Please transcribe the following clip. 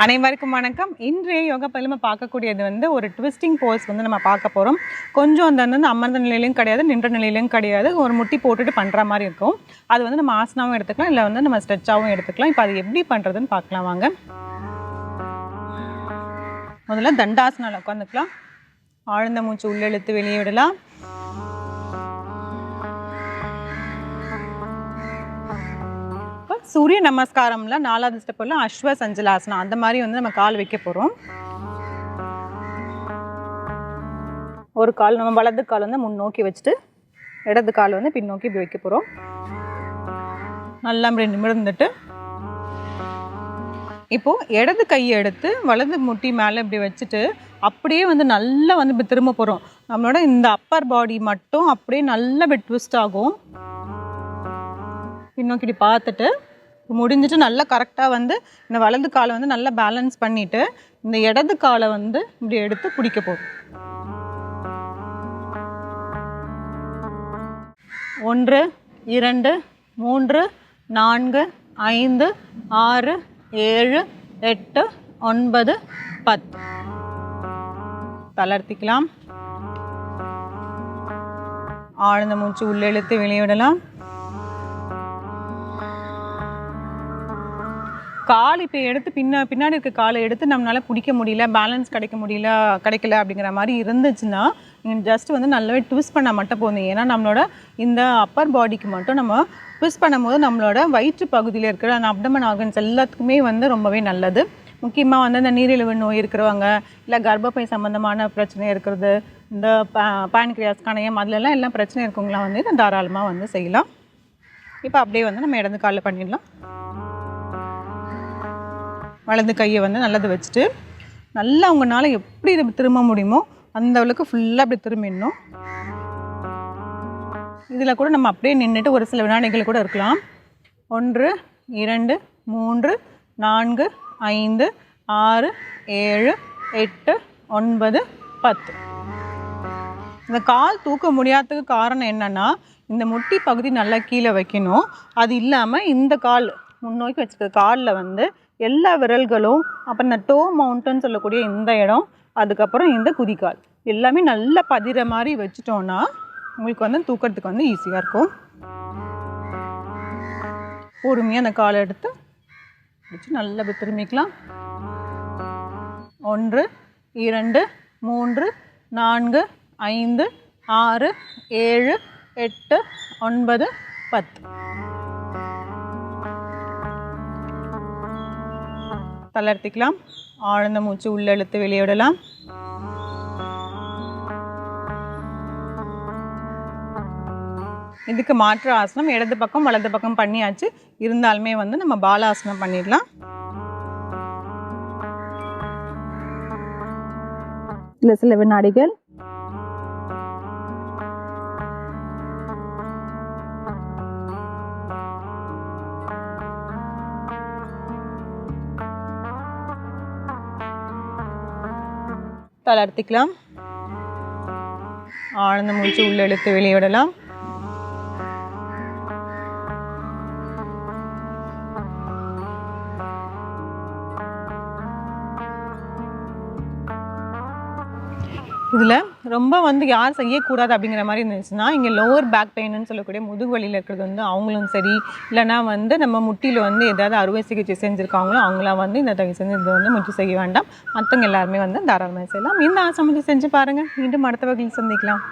அனைவருக்கும் வணக்கம். இன்றைய யோகா பயில நம்ம பார்க்கக்கூடியது ஒரு ட்விஸ்டிங் போஸ் நம்ம பார்க்க போகிறோம். கொஞ்சம் அந்த அமர்ந்த நிலையிலும் கிடையாது, நின்ற நிலையிலும் கிடையாது, ஒரு முட்டி போட்டுட்டு பண்ணுற மாதிரி இருக்கும். அது நம்ம ஆசனாவும் எடுத்துக்கலாம், இல்லை நம்ம ஸ்ட்ரெச்சாகவும் எடுத்துக்கலாம். இப்போ அது எப்படி பண்ணுறதுன்னு பார்க்கலாம் வாங்க. முதல்ல தண்டாசனால உட்காந்துக்கலாம். ஆழ்ந்த மூச்சு உள்ளெழுத்து வெளியே விடலாம். சூரிய நமஸ்காரம்ல 4வது ஸ்டெப்ல அஸ்வ சஞ்சலாசனம் அந்த மாதிரி நம்ம கால் வைக்க போகிறோம். ஒரு கால் நம்ம வலது கால் முன்னோக்கி வச்சுட்டு இடது கால் பின்னோக்கி இப்படி வைக்க போகிறோம். நல்லா நிமிர்ந்துட்டு இப்போது இடது கையை எடுத்து வலது முட்டி மேலே இப்படி வச்சுட்டு அப்படியே நல்லா இப்படி திரும்ப போகிறோம். நம்மளோட இந்த அப்பர் பாடி மட்டும் அப்படியே நல்லா இப்படி ட்விஸ்ட் ஆகும். பின்னோக்கி இப்படி பார்த்துட்டு முடிஞ்சிட்டு நல்லா கரெக்டாக இந்த வலது காலை நல்லா பேலன்ஸ் பண்ணிவிட்டு இந்த இடது காலை இப்படி எடுத்து பிடிக்க போகும். 1 2 3 4 5 6 7 8 9 10 தளர்த்திக்கலாம். ஆழ்ந்த மூச்சு உள்ளெழுத்து வெளியிடலாம். கால் இப்போ எடுத்து பின்னாடி இருக்க காலை எடுத்து நம்மளால் பிடிக்க முடியல, பேலன்ஸ் கிடைக்கல அப்படிங்கிற மாதிரி இருந்துச்சுன்னா நீங்கள் ஜஸ்ட் நல்லாவே ட்விஸ்ட் பண்ண மட்டும் போதும். ஏன்னா நம்மளோட இந்த அப்பர் பாடிக்கு மட்டும் நம்ம ட்விஸ்ட் பண்ணும்போது நம்மளோட வயிற்று பகுதியில் இருக்கிற அந்த அப்டமன் ஆர்கன்ஸ் எல்லாத்துக்குமே ரொம்பவே நல்லது. முக்கியமாக இந்த நீரிழிவு நோய் இருக்கிறவங்க, இல்லை கர்ப்பப்பை சம்மந்தமான பிரச்சனை இருக்கிறது, இந்த பேன்கிரியாஸ் கணையம் அதிலெல்லாம் எல்லாம் பிரச்சனை இருக்கவங்களாம் இதை தாராளமாக செய்யலாம். இப்போ அப்படியே நம்ம இடது காலில் பண்ணிடலாம். வலது கையை நல்லது வச்சுட்டு நல்லா உங்களால் எப்படி இதை திரும்ப முடியுமோ அந்த அளவுக்கு ஃபுல்லாக அப்படி திரும்பிடணும். இதில் கூட நம்ம அப்படியே நின்றுட்டு ஒரு சில வினாடிகள் கூட இருக்கலாம். 1 2 3 4 5 6 7 8 9 10. இந்த கால் தூக்க முடியாததுக்கு காரணம் என்னென்னா இந்த முட்டி பகுதி நல்லா கீழே வைக்கணும். அது இல்லாமல் இந்த கால் முன்னோக்கி வச்சுருக்க காலில் எல்லா விரல்களும், அப்புறம் இந்த டோ மவுண்டன் சொல்லக்கூடிய இந்த இடம், அதுக்கப்புறம் இந்த குதிக்கால் எல்லாமே நல்லா பதிர மாதிரி வச்சுட்டோன்னா உங்களுக்கு தூக்கிறதுக்கு ஈஸியாக இருக்கும். பொறுமையாக அந்த காலை எடுத்து வச்சு நல்லா திரும்பிக்கலாம். 1 2 3 4 5 6 7 8 9 10 தளர்த்திக்கலாம். ஆழ்ந்த மூச்சு உள்ளெழுத்து வெளியிடலாம். இதுக்கு மாற்று ஆசனம் இடது பக்கம் வலது பக்கம் பண்ணியாச்சு. இருந்தாலுமே நம்ம பாலாசனம் பண்ணிடலாம். இல்லை சில வினாடிகள் தளர்த்திக்கலாம். ஆழ்ந்த மூச்சு உள்ளெழுத்து வெளியிடலாம். இதில் ரொம்ப யார் செய்யக்கூடாது அப்படிங்கிற மாதிரி இருந்துச்சுன்னா இங்கே லோவர் பேக் பெயின்னு சொல்லக்கூடிய முதுகு வலியில் இருக்கிறது அவங்களும் சரி, இல்லைனா நம்ம முட்டியில் ஏதாவது அறுவை சிகிச்சை செஞ்சுருக்காங்களோ அவங்களாம் இந்த தயவு செஞ்சு இது முயற்சி செய்ய வேண்டாம். மற்றவங்க எல்லாருமே தாராளமாக செய்யலாம். இந்த ஆசனம் செஞ்சு பாருங்கள். மீண்டும் அடுத்த வகையில் சந்திக்கலாம்.